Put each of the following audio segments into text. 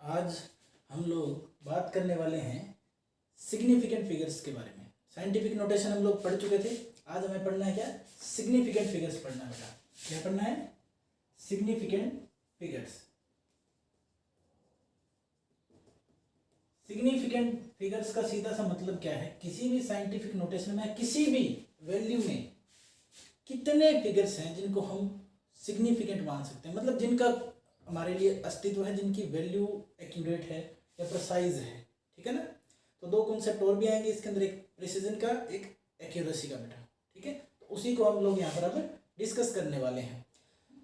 आज हम लोग बात करने वाले हैं सिग्निफिकेंट फिगर्स के बारे में। साइंटिफिक नोटेशन हम लोग पढ़ चुके थे। आज हमें पढ़ना है क्या? सिग्निफिकेंट फिगर्स पढ़ना है बेटा। क्या पढ़ना है? Significant figures. सिग्निफिकेंट फिगर्स का सीधा सा मतलब क्या है? किसी भी साइंटिफिक नोटेशन में किसी भी वैल्यू में कितने फिगर्स हैं जिनको हम सिग्निफिकेंट मान सकते हैं, मतलब जिनका हमारे लिए अस्तित्व है, जिनकी वैल्यू एक्यूरेट है या प्रिसाइज है। ठीक है ना? तो दो कॉन्सेप्ट और भी आएंगे इसके अंदर, एक प्रिसीजन का, एक एक्यूरेसी का बेटा। ठीक है, तो उसी को हम लोग यहाँ पर अब डिस्कस करने वाले हैं।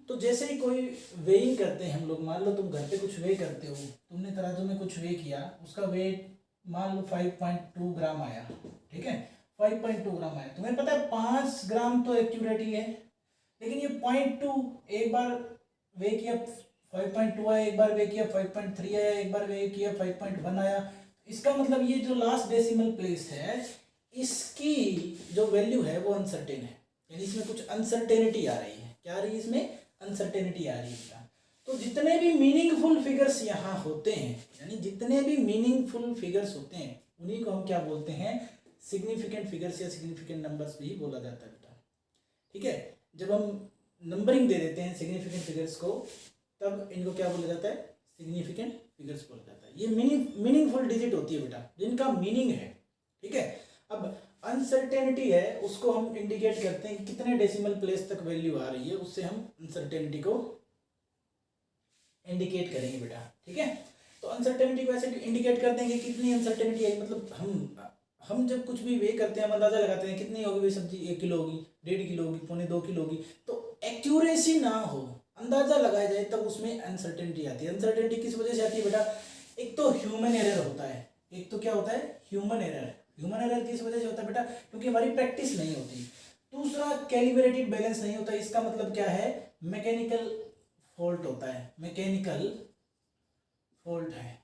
तो जैसे ही कोई वेइंग करते हैं हम लोग, मान लो तुम घर पे कुछ वे करते हो, तुमने तराजू में कुछ वे किया, उसका वेट मान लो 5.2 ग्राम आया। ठीक है, 5.2 ग्राम आया। तुम्हें पता है 5 ग्राम तो एक्यूरेट ही है, लेकिन ये 0.2 एक बार वे किया 5.2 आया, एक बार वे किया 5.3 आया, एक बार वे किया 5.1 आया। इसका मतलब ये जो लास्ट डेसिमल प्लेस है, इसकी जो वैल्यू है वो अनसर्टेन है, यानी इसमें कुछ अनसर्टेनिटी आ रही है। क्या आ रही है? इसमें अनसर्टेनिटी आ रही है। तो जितने भी मीनिंगफुल फिगर्स यहाँ होते हैं, यानी जितने भी मीनिंगफुल फिगर्स होते हैं, उन्हीं को हम क्या बोलते हैं? सिग्निफिकेंट फिगर्स या सिग्निफिकेंट नंबर्स भी बोला जाता है बेटा। ठीक है, जब हम नंबरिंग दे देते हैं सिग्निफिकेंट फिगर्स को, तब इनको क्या बोला जाता है? सिग्निफिकेंट फिगर्स बोला जाता है। ये मीनिंगफुल डिजिट होती है बेटा, जिनका मीनिंग है। ठीक है, अब अनसर्टेनिटी है, उसको हम इंडिकेट करते हैं कि कितने डेसिमल प्लेस तक वैल्यू आ रही है, उससे हम अनसर्टेनिटी को इंडिकेट करेंगे बेटा। ठीक है, तो अनसर्टेनिटी को ऐसे इंडिकेट करते हैं कि कितनी अनसर्टेनिटी है, मतलब हम जब कुछ भी वे करते हैं, हम अंदाजा लगाते हैं कितनी होगी सब्जी, 1 किलो होगी, 1.5 किलो होगी, 2.25 किलो होगी। तो एक्यूरेसी ना हो, अंदाजा लगाया जाए, तब उसमें अनसर्टेनिटी आती है। अनसर्टेनिटी किस वजह से आती है बेटा? एक तो ह्यूमन एरर होता है, एक तो क्या होता है? Human error. ह्यूमन एरर किस वजह से होता है बेटा? क्योंकि हमारी प्रैक्टिस नहीं होती। दूसरा, कैलिब्रेटेड बैलेंस नहीं होता। इसका मतलब क्या है? मैकेनिकल फॉल्ट होता है, मैकेनिकल फॉल्ट है।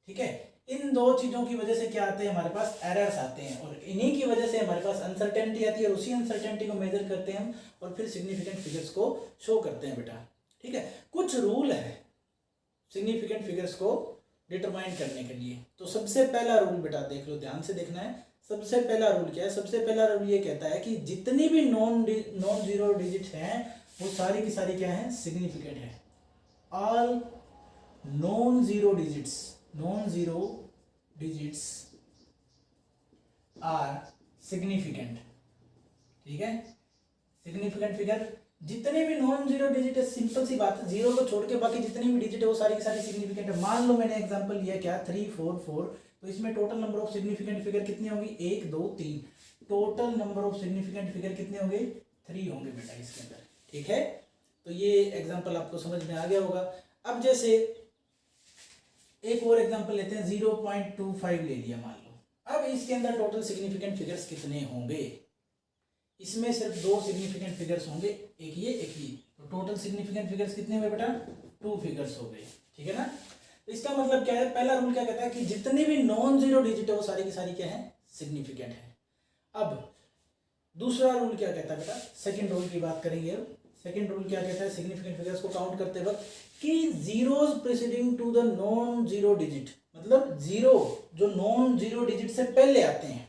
ठीक है, इन दो चीजों की वजह से क्या आते हैं? हमारे पास एरर्स आते हैं, और इन्हीं की वजह से हमारे पास अनसर्टेनिटी आती है, और उसी अनसर्टेनिटी को मेजर करते हैं हम, और फिर सिग्निफिकेंट फिगर्स को शो करते हैं बेटा। ठीक है, कुछ रूल है सिग्निफिकेंट फिगर्स को डिटरमाइन करने के लिए। तो सबसे पहला रूल बेटा देख लो, ध्यान से देखना है। सबसे पहला रूल क्या है? सबसे पहला रूल ये कहता है कि जितनी भी नॉन जीरो डिजिट हैं, वो सारी की सारी क्या है? सिग्निफिकेंट है। All non zero digits are significant. ठीक है, सिग्निफिकेंट फिगर जितने भी नॉन जीरो डिजिट है, सिंपल सी बात है, जीरो को छोड़ के बाकी जितनी भी डिजिट है वो सारी की सारी सिग्निफिकेंट है। मान लो मैंने एग्जांपल लिया क्या, 3 4 4, तो इसमें total number of significant figure कितनी होगी? 1 2 3। Total number of significant figure कितने होंगे? 3 होंगे बेटा इसके अंदर। ठीक है, तो ये एग्जाम्पल आपको समझ में आ गया होगा। अब जैसे एक और एग्जाम्पल लेते हैं, 0.25 ले लिया मान लो। अब इसके अंदर टोटल सिग्निफिकेंट फिगर्स कितने होंगे? इसमें सिर्फ 2 सिग्निफिकेंट फिगर्स होंगे, एक ये एक ये। तो टोटल सिग्निफिकेंट फिगर्स कितने हुए बेटा? 2 फिगर्स हो गए। ठीक है ना? तो इसका मतलब क्या है? पहला रूल क्या कहता है कि जितने भी नॉन जीरो डिजिट है वो सारी की सारी क्या है? सिग्निफिकेंट है। अब दूसरा रूल क्या कहता है बेटा? सेकेंड रूल की बात करेंगे। सेकेंड रूल क्या कहता है सिग्निफिकेंट फिगर्स को काउंट करते वक्त? कि zeros preceding to the non zero digit, मतलब जीरो जो नॉन जीरो डिजिट से पहले आते हैं,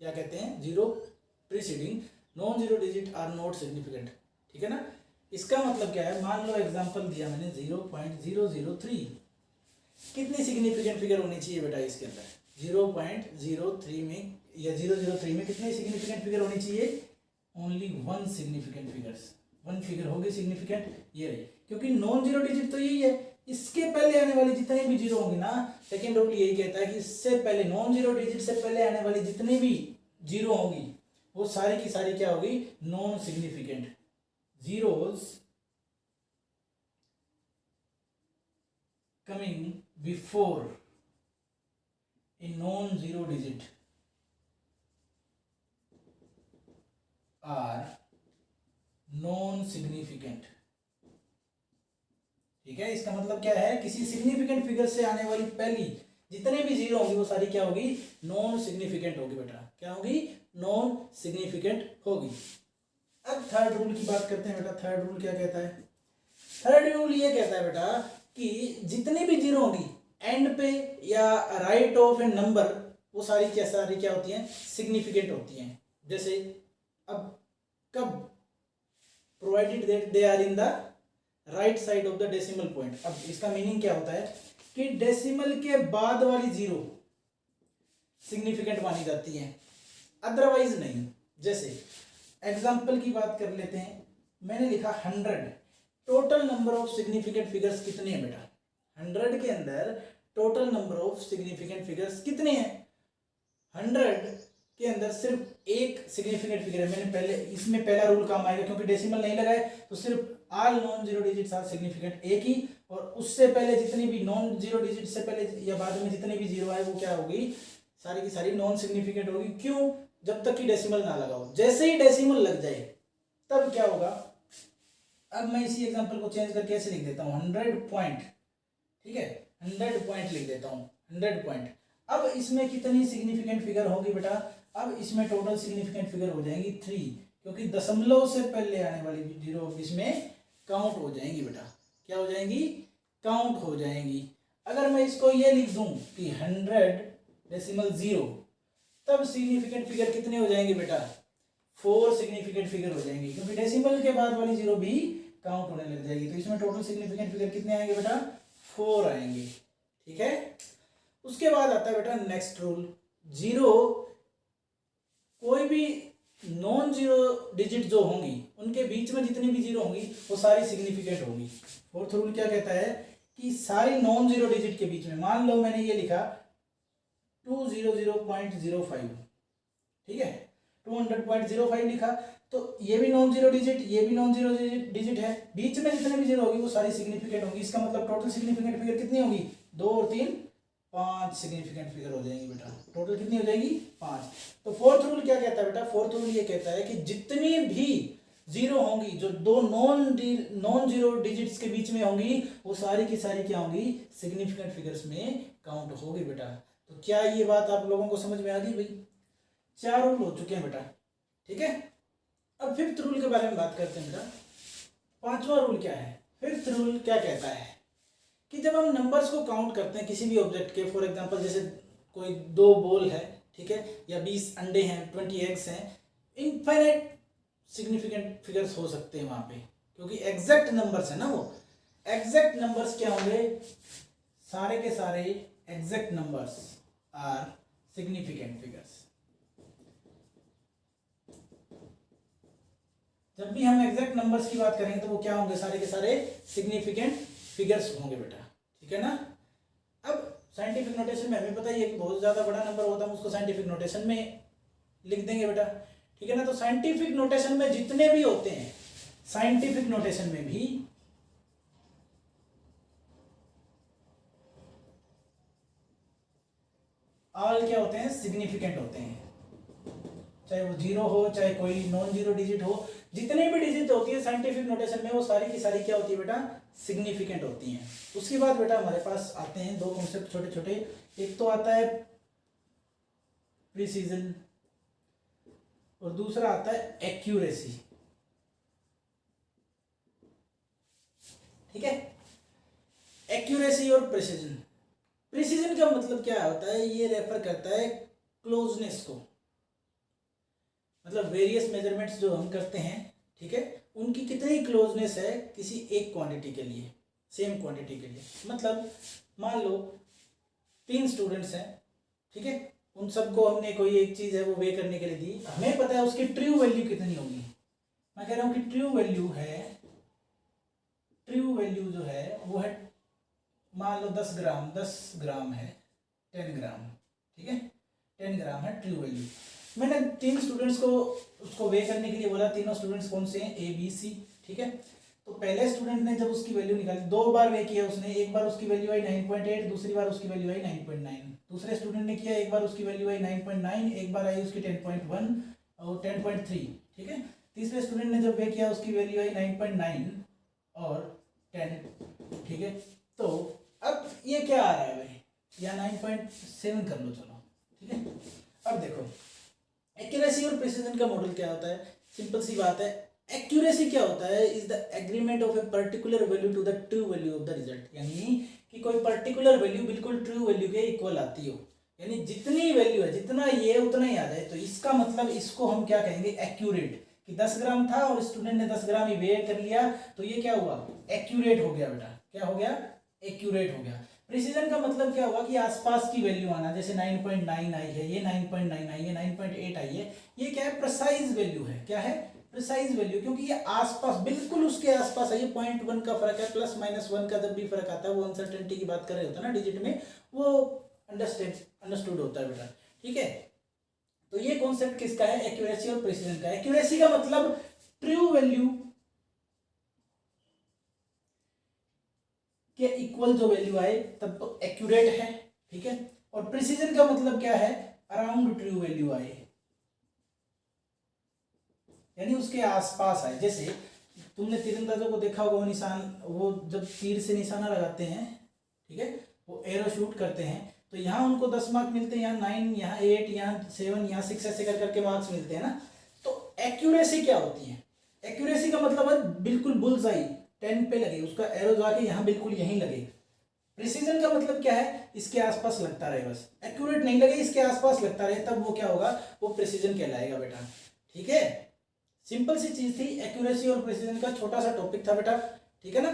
क्या कहते हैं? Zero preceding non zero digit are not significant. ठीक है ना? इसका मतलब क्या है? मान लो एग्जांपल दिया मैंने 0.003, कितनी सिग्निफिकेंट फिगर होनी चाहिए बेटा इसके अंदर? 0.03 में या 003 में कितनी सिग्निफिकेंट फिगर होनी चाहिए? ओनली 1 सिग्निफिकेंट फिगर्स, 1 फिगर होगी सिग्निफिकेंट, ये रही। क्योंकि नॉन जीरो डिजिट तो यही है, इसके पहले आने वाली जितने भी जीरो होंगी ना, सेकेंड रूल यही कहता है कि इससे पहले नॉन जीरो डिजिट से पहले आने वाली जितनी भी जीरो होंगी वो सारी की सारी क्या होगी? Non significant. Zeros coming before a non zero digit are non significant. ठीक है, इसका मतलब क्या है? किसी सिग्निफिकेंट फिगर से आने वाली पहली जितने भी जीरो होंगी वो सारी क्या होगी? नॉन सिग्निफिकेंट होगी बेटा। क्या होगी? नॉन सिग्निफिकेंट होगी। अब थर्ड रूल की बात करते हैं बेटा। थर्ड रूल क्या कहता है? थर्ड रूल ये कहता है बेटा कि जितनी भी जीरो होंगी एंड पे या राइट ऑफ ए नंबर, वो सारी क्या होती हैं, सिग्निफिकेंट होती हैं। जैसे अब कब, provided that they are in the right side of the decimal point. अब इसका मीनिंग क्या होता है कि डेसिमल के बाद वाली जीरो सिग्निफिकेंट मानी जाती है, अदरवाइज नहीं। जैसे एग्जाम्पल की बात कर लेते हैं, मैंने लिखा 100, total number of significant figures कितने हैं बेटा, 100 के अंदर total number of significant figures कितने हैं, 100 के अंदर सिर्फ एक सिग्निफिकेंट फिगर है। मैंने पहले इसमें पहला रूल काम आएगा, क्योंकि डेसिमल नहीं लगाए तो सिर्फ all non zero digits are significant, एक ही, और उससे पहले जितनी भी नॉन जीरो डिजिट से पहले या बाद में जितने भी जीरो आए वो क्या होगी, सारी की सारी नॉन सिग्निफिकेंट होगी। क्यों, जब तक कि डेसिमल ना लगाओ, जैसे ही डेसिमल लग जाए तब क्या होगा। अब मैं इसी एग्जांपल को चेंज करके ऐसे लिख देता हूँ 100 पॉइंट, ठीक है, 100 पॉइंट लिख देता हूँ, 100 पॉइंट। अब इसमें कितनी सिग्निफिकेंट फिगर होगी बेटा, अब इसमें टोटल सिग्निफिकेंट फिगर हो जाएंगी 3, क्योंकि दशमलव से पहले आने वाली जीरो इसमें काउंट हो जाएंगी बेटा, क्या हो जाएंगी, काउंट हो जाएंगी। अगर मैं इसको ये लिख दूं कि 100.0, तब सिग्निफिकेंट फिगर कितने हो जाएंगे बेटा, 4 सिग्निफिकेंट फिगर हो जाएंगे, क्योंकि डेसिमल के बाद वाली जीरो भी काउंट होने लग जाएगी। तो इसमें टोटल सिग्निफिकेंट फिगर कितने आएंगे बेटा, 4 आएंगे, ठीक है। उसके बाद आता है बेटा नेक्स्ट रूल, जीरो, कोई भी नॉन जीरो डिजिट जो होंगी उनके बीच में जितनी भी जीरो होंगी वो सारी सिग्निफिकेंट होंगी। फोर्थ रूल क्या कहता है कि सारी नॉन जीरो डिजिट के बीच में, मान लो मैंने ये लिखा 200.05, ठीक है, 200.05 लिखा, तो ये भी नॉन जीरो डिजिट, ये भी नॉन जीरो डिजिट है, बीच में जितने भी जीरो होगी वो सारी सिग्निफिकेंट होगी। इसका मतलब टोटल सिग्निफिकेंट फिगर कितनी होगी, 2 और 3 5 सिग्निफिकेंट फिगर हो जाएंगी बेटा, टोटल कितनी हो जाएगी, 5। तो फोर्थ रूल क्या कहता है बेटा, फोर्थ रूल ये कहता है कि जितनी भी जीरो होंगी जो दो नॉन जीरो डिजिट्स के बीच में होंगी वो सारी की सारी क्या होंगी, सिग्निफिकेंट फिगर्स में काउंट होगी बेटा। तो क्या ये बात आप लोगों को समझ में आ गई भाई, 4 रूल हो चुके हैं बेटा, ठीक है। अब फिफ्थ रूल के बारे में बात करते हैं बेटा। पांचवा रूल क्या है, फिफ्थ रूल क्या कहता है कि जब हम नंबर्स को काउंट करते हैं किसी भी ऑब्जेक्ट के, फॉर एग्जांपल जैसे कोई 2 बॉल है, ठीक है, या 20 अंडे हैं, 20 एग्स हैं, इनफाइनाइट सिग्निफिकेंट फिगर्स हो सकते हैं वहां पे, क्योंकि एग्जैक्ट नंबर्स है ना वो। एग्जैक्ट नंबर्स क्या होंगे, सारे के सारे exact numbers are significant figures. जब भी हम एग्जैक्ट नंबर्स की बात करेंगे तो वो क्या होंगे, सारे के सारे सिग्निफिकेंट फिगर्स होंगे बेटा, ठीक है ना। अब साइंटिफिक नोटेशन में हमें पता ही है कि बहुत ज्यादा बड़ा नंबर होता है, हम उसको साइंटिफिक नोटेशन में लिख देंगे बेटा, ठीक है ना। तो साइंटिफिक नोटेशन में जितने भी होते हैं, साइंटिफिक नोटेशन में भी ऑल क्या होते हैं, सिग्निफिकेंट होते हैं, चाहे वो जीरो हो चाहे कोई नॉन जीरो डिजिट हो, जितने भी डिजिट होती है साइंटिफिक नोटेशन में वो सारी की सारी क्या होती है बेटा, सिग्निफिकेंट होती हैं। उसके बाद बेटा हमारे पास आते हैं 2 कॉन्सेप्ट छोटे छोटे, एक तो आता है प्रिसीजन और दूसरा आता है एक्यूरेसी, ठीक है। एक्यूरेसी और प्रिसीजन, प्रिसीजन का मतलब क्या होता है, ये रेफर करता है क्लोजनेस को, मतलब वेरियस मेजरमेंट्स जो हम करते हैं, ठीक है, उनकी कितनी क्लोजनेस है किसी एक क्वांटिटी के लिए, सेम क्वांटिटी के लिए। मतलब मान लो 3 स्टूडेंट्स हैं, ठीक है, उन सबको हमने कोई एक चीज़ है वो वे करने के लिए दी, हमें पता है उसकी ट्रू वैल्यू कितनी होगी। मैं कह रहा हूँ कि ट्रू वैल्यू जो है वो है, मान लो 10 ग्राम है, 10 ग्राम, ठीक है, 10 ग्राम है ट्रू वैल्यू। मैंने 3 स्टूडेंट्स को उसको वे करने के लिए बोला, तीनों स्टूडेंट्स कौन से हैं, ए बी सी, ठीक है। तो पहले स्टूडेंट ने जब उसकी वैल्यू निकाली, 2 बार वे किया उसने, एक बार उसकी वैल्यू आई 9.8, दूसरी बार उसकी वैल्यू आई 9.9। दूसरे स्टूडेंट ने किया, एक बार उसकी वैल्यू आई 9.9, एक बार आई उसकी 10.1 और 10.3, ठीक है। तीसरे स्टूडेंट ने जब वे किया उसकी वैल्यू आई 9.9 और 10, ठीक है। तो अब ये क्या आ रहा है भाई, या 9.7 कर लो चलो, ठीक है। अब देखो एक्यूरेसी और प्रिसीजन का मॉडल क्या होता है, सिंपल सी बात है, एक्यूरेसी क्या होता है, is the agreement of a particular value to the true value of the result, यानी कि कोई पर्टिकुलर वैल्यू बिल्कुल ट्रू वैल्यू के इक्वल आती हो, यानी जितनी वैल्यू है जितना ये उतना ही आ जाए, तो इसका मतलब इसको हम क्या कहेंगे, एक्यूरेट। कि 10 ग्राम था और स्टूडेंट ने 10 ग्राम ही वेट कर लिया, तो ये क्या हुआ, एक्यूरेट हो गया बेटा। क्या हो गया, एक्यूरेट हो गया। प्रिसीजन का मतलब क्या हुआ कि आसपास की वैल्यू आना, जैसे 9.9 आई है, ये 9.9 आई है, 9.8 आई है, ये क्या है, प्रिसाइज वैल्यू है। क्या है, प्रिसाइज वैल्यू, क्योंकि ये आसपास, बिल्कुल उसके आसपास है। ये 0.1 का फर्क है, +-1 का जब भी फर्क आता है, वो अनसर्टेनिटी की बात कर रहे होते हैं ना डिजिट में, वो अंडरस्टूड होता है बेटा। ठीक है, तो ये कॉन्सेप्ट किसका है, एक्यूरेसी और प्रिसीजन का। एक्यूरेसी का मतलब ट्रू वैल्यू के इक्वल जो वैल्यू आए तब तो एक्यूरेट है। ठीक है, और प्रिसीजन का मतलब क्या है, अराउंड ट्रू वैल्यू आए, यानी उसके आसपास आए। जैसे तुमने तीरंदाजों को देखा होगा, वो निशान, वो जब तीर से निशाना लगाते हैं, ठीक है, वो एरो शूट करते हैं, तो यहाँ उनको 10 मार्क मिलते हैं, यहाँ 9, यहाँ 8, यहाँ 7, यहाँ 6, ऐसे कर करके मार्क्स मिलते हैं ना। तो एक्यूरेसी क्या होती है, एक्यूरेसी का मतलब है बिल्कुल बुल्सआई 10 पे लगे, उसका एरो जाके यहाँ बिल्कुल यहीं लगे। प्रिसीजन का मतलब क्या है, इसके आसपास लगता रहे, बस एक्यूरेट नहीं लगे, इसके आसपास लगता रहे, तब वो क्या होगा, वो प्रिसीजन कहलाएगा बेटा। ठीक है, सिंपल सी चीज थी, एक्यूरेसी और प्रिसीजन का छोटा सा टॉपिक था बेटा। ठीक है ना।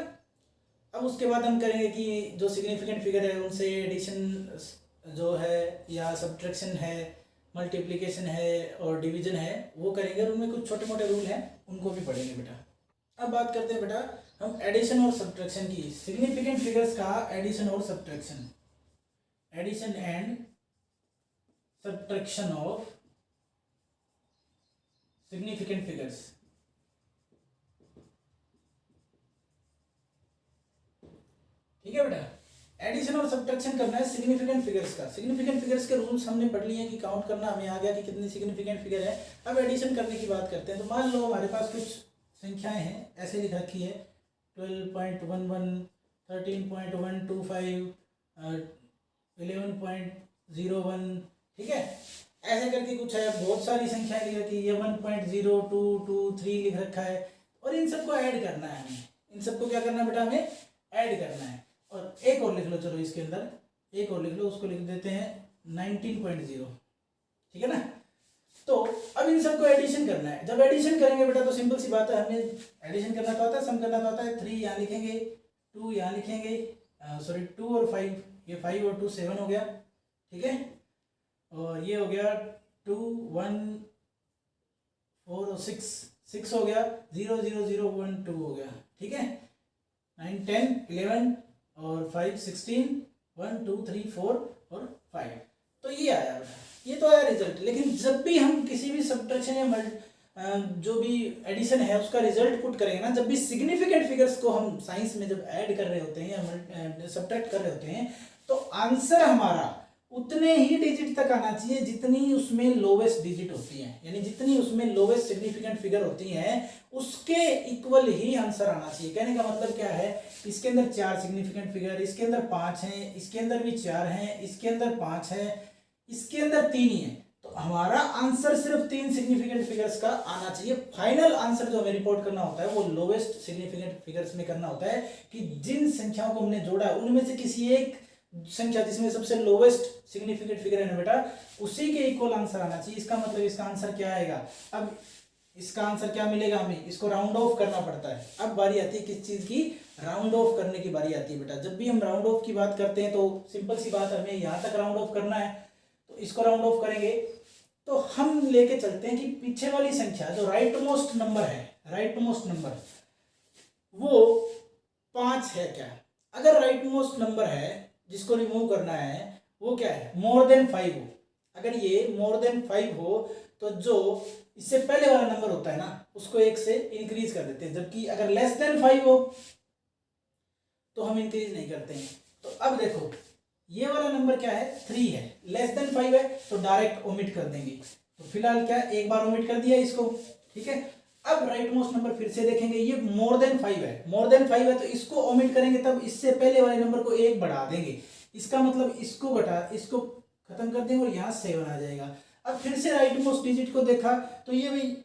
अब उसके बाद हम करेंगे कि जो सिग्निफिकेंट फिगर है उनसे एडिशन जो है या सब्ट्रैक्शन है, मल्टीप्लिकेशन है और डिवीजन है, वो करेंगे, और उनमें कुछ छोटे मोटे रूल हैं, उनको भी पढ़ेंगे बेटा। अब बात करते हैं बेटा हम एडिशन और सब्ट्रैक्शन की। सिग्निफिकेंट फिगर्स का एडिशन और subtraction, addition and subtraction of significant figures. ठीक है बेटा, एडिशन और सब्ट्रैक्शन करना है सिग्निफिकेंट फिगर्स का। सिग्निफिकेंट फिगर्स के रूल्स हमने पढ़ लिए हैं कि काउंट करना हमें आ गया कि कितनी सिग्निफिकेंट फिगर है। अब एडिशन करने की बात करते हैं। तो मान लो हमारे पास कुछ संख्याएं हैं, ऐसे लिख रखी है 12.11, 13.125, 11.01, ठीक है, ऐसे करके कुछ है, बहुत सारी संख्याएं लिख रखी है, 1.0223 लिख रखा है, और इन सबको ऐड करना है हमें। इन सबको क्या करना है बेटा, हमें ऐड करना है। और एक और लिख लो, चलो इसके अंदर एक और लिख लो, उसको लिख देते हैं 19.0। ठीक है ना। तो अब इन सबको एडिशन करना है। जब एडिशन करेंगे बेटा तो सिंपल सी बात है, हमें एडिशन करना तो आता है, सम करना तो आता है। 3 यहाँ लिखेंगे, 2 यहाँ लिखेंगे, सॉरी 2 और 5, ये 5 और 2 7 हो गया। ठीक है, और ये हो गया 2 1 4 और 6 हो गया, 0 0 0 1 2 हो गया। ठीक है, 9 10 11 और 5 16, 1 2 3 4 और 5, तो ये आया बेटा, ये तो आया रिजल्ट। लेकिन जब भी हम किसी भी सब्ट्रैक्शन या जो भी एडिशन है उसका रिजल्ट पुट करेंगे ना, जब भी सिग्निफिकेंट फिगर्स को हम साइंस में जब ऐड कर रहे होते हैं या सब्ट्रैक्ट कर रहे होते हैं, तो आंसर हमारा उतने ही डिजिट तक आना चाहिए जितनी उसमें लोवेस्ट डिजिट होती है, यानी जितनी उसमें लोवेस्ट सिग्निफिकेंट फिगर होती है उसके इक्वल ही आंसर आना चाहिए। कहने का मतलब क्या है, इसके अंदर 4 सिग्निफिकेंट फिगर, इसके अंदर 5 हैं, इसके अंदर भी 4 हैं, इसके अंदर 5 है, इसके अंदर 3 ही है, तो हमारा आंसर सिर्फ 3 सिग्निफिकेंट फिगर्स का आना चाहिए। फाइनल आंसर जो हमें रिपोर्ट करना होता है वो लोवेस्ट सिग्निफिकेंट फिगर्स में करना होता है, कि जिन संख्याओं को हमने जोड़ा है उनमें से किसी एक संख्या जिसमें सबसे लोवेस्ट सिग्निफिकेंट फिगर है ना बेटा, उसी के इक्वल आंसर आना चाहिए। इसका मतलब इसका आंसर क्या आएगा, अब इसका आंसर क्या मिलेगा, हमें इसको राउंड ऑफ करना पड़ता है। अब बारी आती है किस चीज की, राउंड ऑफ करने की बारी आती है बेटा। जब भी हम राउंड ऑफ की बात करते हैं तो सिंपल सी बात है, हमें यहाँ तक राउंड ऑफ करना है, तो इसको राउंड ऑफ करेंगे तो हम लेके चलते हैं कि पीछे वाली संख्या जो राइट मोस्ट नंबर है, राइट मोस्ट नंबर वो 5 है क्या। अगर राइट मोस्ट नंबर है जिसको रिमूव करना है वो क्या है, मोर देन 5 हो। अगर ये मोर देन 5 हो तो जो इससे पहले वाला नंबर होता है ना उसको 1 से इंक्रीज कर देते हैं, जबकि अगर लेस देन 5 हो तो हम इंक्रीज नहीं करते हैं। तो अब देखो ये वाला नंबर क्या है, 3 है, लेस देन 5 है तो डायरेक्ट ओमिट कर देंगे। तो फिलहाल क्या, एक बार ओमिट कर दिया इसको। ठीक है, अब राइट मोस्ट नंबर फिर से देखेंगे, ये मोर देन 5 है, मोर देन 5 है तो इसको ओमिट करेंगे, तब इससे पहले वाले नंबर को 1 बढ़ा देंगे। इसका मतलब इसको खत्म कर देंगे और यहाँ 7 आ जाएगा। अब फिर से राइट मोस्ट डिजिट को देखा तो ये भाई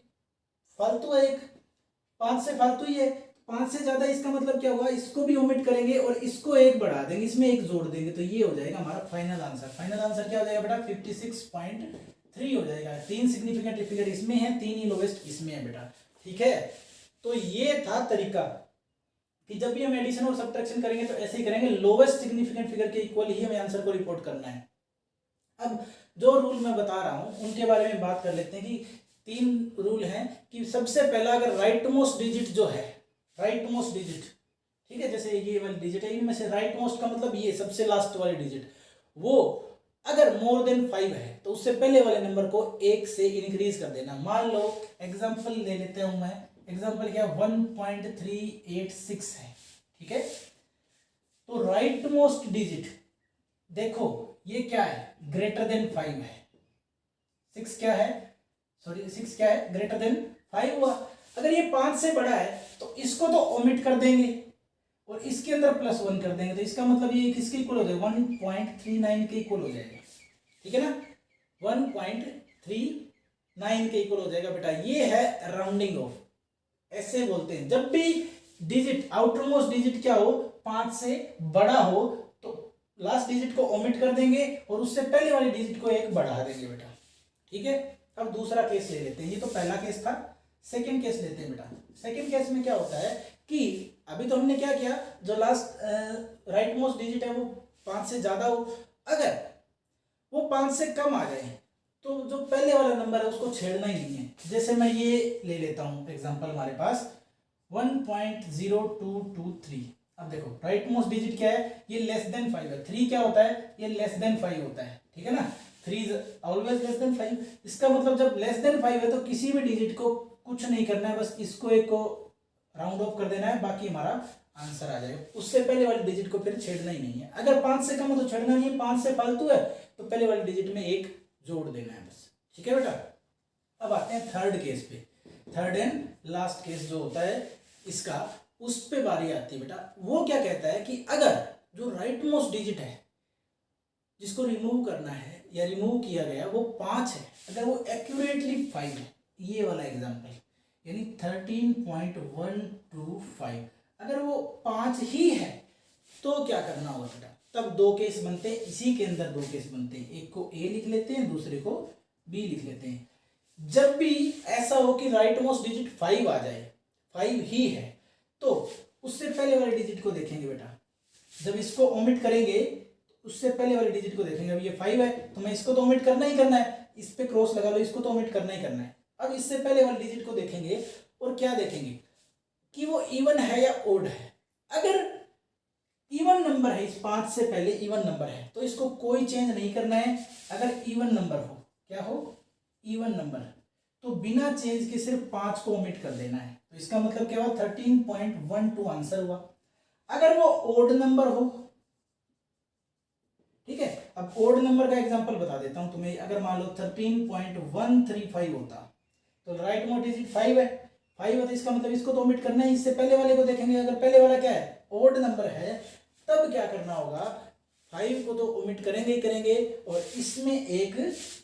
फालतू है एक, 5 से फालतू ही है, 5 से ज्यादा इसका मतलब क्या होगा, इसको भी ओमिट करेंगे और इसको एक बढ़ा देंगे, इसमें एक जोड़ देंगे, तो ये हो जाएगा हमारा फाइनल आंसर। फाइनल आंसर क्या हो जाएगा बेटा, 56.3 हो जाएगा। 3 सिग्निफिकेंट फिगर इसमें है, 3 ही लोवेस्ट इसमें है बेटा, ठीक है। तो ये था तरीका कि जब भी हम एडिशन और सब्ट्रैक्शन करेंगे तो ऐसे ही करेंगे, लोवेस्ट सिग्निफिकेंट फिगर के इक्वल ही हमें आंसर को रिपोर्ट करना है। अब जो रूल मैं बता रहा हूं उनके बारे में बात कर लेते हैं कि 3 रूल हैं कि सबसे पहला, अगर राइट मोस्ट डिजिट जो है, राइट मोस्ट डिजिट, ठीक है, जैसे ये वाली डिजिट है, इनमें से राइट मोस्ट का मतलब ये सबसे लास्ट वाली डिजिट, वो अगर मोर देन 5 है तो उससे पहले वाले नंबर को 1 से इंक्रीज कर देना। मान लो एग्जांपल ले लेते हूं मैं, एग्जांपल क्या 1.386 है, ठीक है। तो राइट मोस्ट डिजिट देखो ये क्या है, ग्रेटर देन 5 है, 6 क्या है, सॉरी 6 क्या है, ग्रेटर देन 5 हुआ। अगर ये 5 से बड़ा है तो इसको तो ओमिट कर देंगे और इसके अंदर +1 कर देंगे, तो इसका मतलब ये किसके इक्वल हो जाएगा, 1.39 के इक्वल हो जाएगा, ठीक है ना, 1.39 के इक्वल हो जाएगा बेटा। ये है राउंडिंग ऑफ, ऐसे बोलते हैं। जब भी डिजिट, आउटर मोस्ट डिजिट क्या हो, 5 से बड़ा हो तो लास्ट डिजिट को ओमिट कर देंगे और उससे पहले वाली डिजिट को 1 बढ़ा देंगे बेटा, ठीक है। अब दूसरा केस ले लेते हैं, ये तो पहला केस था, सेकंड केस लेते हैं बेटा। सेकंड केस में क्या होता है कि अभी तो हमने क्या किया, जो लास्ट राइट मोस्ट डिजिट है वो 5 से ज्यादा हो, अगर वो 5 से कम आ जाए तो जो पहले वाला नंबर है उसको छेड़ना ही नहीं है। जैसे मैं ये ले लेता हूं एग्जांपल, हमारे पास 1.0223। अब देखो राइट मोस्ट डिजिट क्या है, ये लेस देन 5 है, 3 क्या होता है, ये लेस देन 5 होता है, ठीक है ना, 3 इज ऑलवेज लेस देन 5। इसका मतलब जब लेस देन 5 है तो किसी भी डिजिट को कुछ नहीं करना है, बस इसको एक को राउंड ऑफ कर देना है, बाकी हमारा आंसर आ जाएगा। उससे पहले वाली डिजिट को फिर छेड़ना ही नहीं है। अगर 5 से कम है तो छेड़ना नहीं है, 5 से फालतू है तो पहले वाली डिजिट में 1 जोड़ देना है बस, ठीक है बेटा। अब आते हैं थर्ड केस पे, थर्ड एंड लास्ट केस जो होता है इसका, उस पे बारी आती है बेटा। वो क्या कहता है कि अगर जो राइट मोस्ट डिजिट है जिसको रिमूव करना है या रिमूव किया गया वो 5 है, अगर वो एक्यूरेटली 5 है, ये वाला एग्जांपल यानी 13.125, अगर वो 5 ही है तो क्या करना होगा बेटा, तब 2 केस बनते हैं, इसी के अंदर 2 केस बनते हैं, एक को ए लिख लेते हैं, दूसरे को बी लिख लेते हैं। जब भी ऐसा हो कि राइट मोस्ट डिजिट 5 आ जाए, 5 ही है, तो उससे पहले वाले डिजिट को देखेंगे बेटा। जब इसको ओमिट करेंगे उससे पहले वाले डिजिट को देखेंगे। अब ये 5 है तो मैं इसको तो ओमिट करना ही करना है, इस पे क्रॉस लगा लो, इसको तो ओमिट करना ही करना है। अब इससे पहले वाले डिजिट को देखेंगे और क्या देखेंगे कि वो इवन है या ओड है। अगर इवन नंबर है, इस 5 से पहले इवन नंबर है तो इसको कोई चेंज नहीं करना है। अगर इवन नंबर हो, क्या हो, इवन नंबर, तो बिना चेंज के सिर्फ 5 को ओमिट कर देना है। तो इसका मतलब क्या हुआ, 13.12 आंसर हुआ। अगर वो ओड नंबर हो, ठीक है, अब ओड नंबर का एग्जांपल बता देता हूं तुम्हें। अगर मान लो 13.135 होता तो राइट मोस्ट डिजिट 5 है, 5 है तो इसका मतलब इसको तो ओमिट करना है, इससे पहले वाले को देखेंगे। अगर पहले वाला क्या है, ओड नंबर है, तब क्या करना होगा, 5 को तो ओमिट करेंगे ही करेंगे और इसमें एक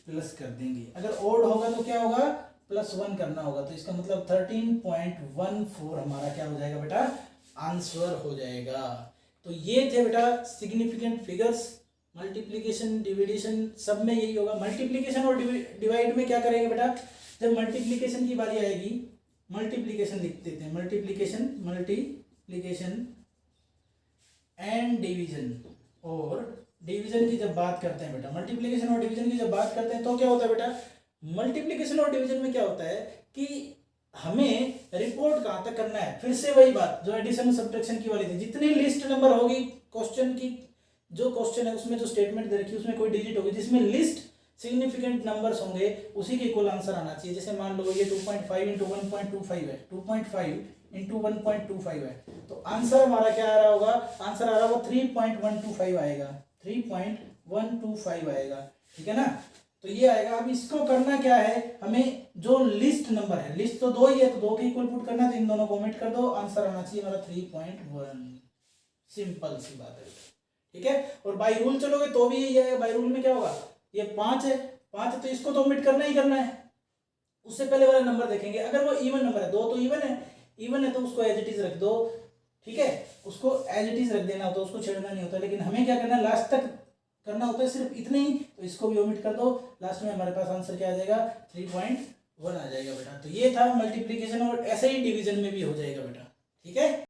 प्लस कर देंगे। अगर ओड होगा तो क्या होगा, +1 करना होगा। तो इसका मतलब 13.14 हमारा क्या हो जाएगा बेटा, आंसर हो जाएगा। तो ये थे बेटा सिग्निफिकेंट फिगर्स। मल्टीप्लीकेशन, डिविडेशन सब में यही होगा। मल्टीप्लीकेशन और डिवाइड में क्या करेंगे बेटा, जब मल्टीप्लीकेशन की बारी आएगी, मल्टीप्लीकेशन लिख देते हैं, मल्टीप्लीकेशन एंड डिवीजन। और डिवीजन की जब बात करते हैं बेटा, मल्टीप्लीकेशन और डिवीजन की जब बात करते हैं तो क्या होता है बेटा, मल्टीप्लीकेशन और डिवीजन में क्या होता है कि हमें रिपोर्ट कहां तक करना है। फिर से वही बात जो एडिशन सब्ट्रैक्शन की वाली थी, जितनी लिस्ट नंबर होगी क्वेश्चन की, जो क्वेश्चन है उसमें जो स्टेटमेंट दे रखी है उसमें कोई डिजिट होगी जिसमें लिस्ट सिग्निफिकेंट नंबर्स होंगे, उसी के इक्वल आंसर आना चाहिए। जैसे मान लो ये 2.5 × 1.25 है, 2.5 × 1.25 है, तो आंसर हमारा क्या आ रहा होगा, आंसर आ रहा होगा 3.125 आएगा, 3.125 आएगा, ठीक है ना। तो ये आएगा। अब इसको करना क्या है, हमें जो लिस्ट नंबर है, लिस्ट तो 2 ही है तो 2 के इक्वल पुट करना है, तो इन दोनों को ओमिट कर दो, आंसर आना चाहिए हमारा 3.1। सिंपल सी बात है, ठीक है। और बाय रूल चलोगे तो भी यही है। बाय रूल में क्या होगा, ये 5 है, 5 है तो इसको तो ओमिट करना ही करना है, उससे पहले वाला नंबर देखेंगे। अगर वो इवन नंबर है, 2 तो इवन है, इवन है तो उसको एज इट इज रख दो, ठीक है, उसको एज इट इज रख देना होता है, उसको छेड़ना नहीं होता। लेकिन हमें क्या करना है, लास्ट तक करना होता है, सिर्फ इतने ही। तो इसको भी ओमिट कर दो, लास्ट में हमारे पास आंसर क्या आ जाएगा, 3.1 आ जाएगा बेटा। तो ये था मल्टीप्लीकेशन, और ऐसे ही डिवीजन में भी हो जाएगा बेटा, ठीक है।